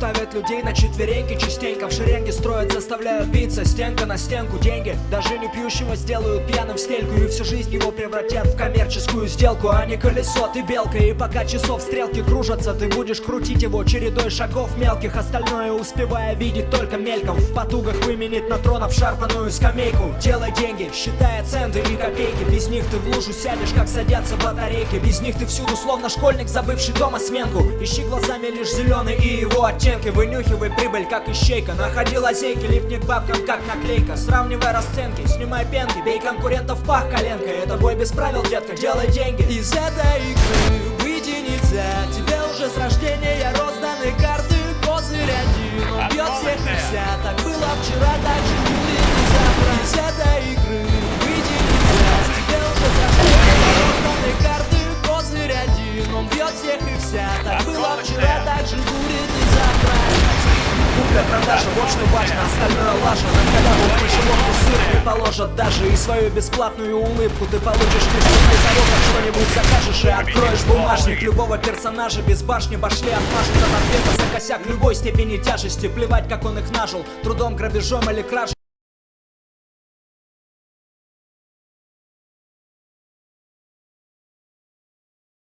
Ставят людей на четвереньки частенько, в шеренге строят, заставляют биться стенка на стенку. Деньги даже не пьющего сделают пьяным в стельку, и всю жизнь его превратят в коммерческую сделку. А не колесо, ты белка, и пока часов стрелки кружатся, ты будешь крутить его чередой шагов мелких, остальное успевая видеть только мельком. В потугах выменить на трон обшарпанную скамейку. Делай деньги, считая центы и копейки. Без них ты в лужу сядешь, как садятся батарейки. Без них ты всюду словно школьник, забывший дома сменку. Ищи глазами лишь зеленый и его оттенки. Вынюхивай прибыль, как ищейка. Находи лазейки, липни к бабкам, как наклейка. Сравнивай расценки, снимай пенки, бей конкурентов в пах коленкой. Это бой без правил, детка, делай деньги. Из этой игры выйти нельзя. Тебе уже с рождения розданы карты. Козырь один, он бьет всех и вся. Так было вчера, так же будет и завтра. Из этой игры выйти нельзя. Тебе уже с рождения розданы карты. Козырь один, он бьет всех и вся. Так было вчера, так же будет и завтра. Купля-продажа, вот что важно, остальное лажа. На халяву в мышеловку сыр не положат даже. И свою бесплатную улыбку ты получишь лишь после того, как что-нибудь закажешь и откроешь бумажник любого персонажа. Без башни башли отмажут от ответа за косяк любой степени тяжести. Плевать, как он их нажил, трудом, грабежом или кражей.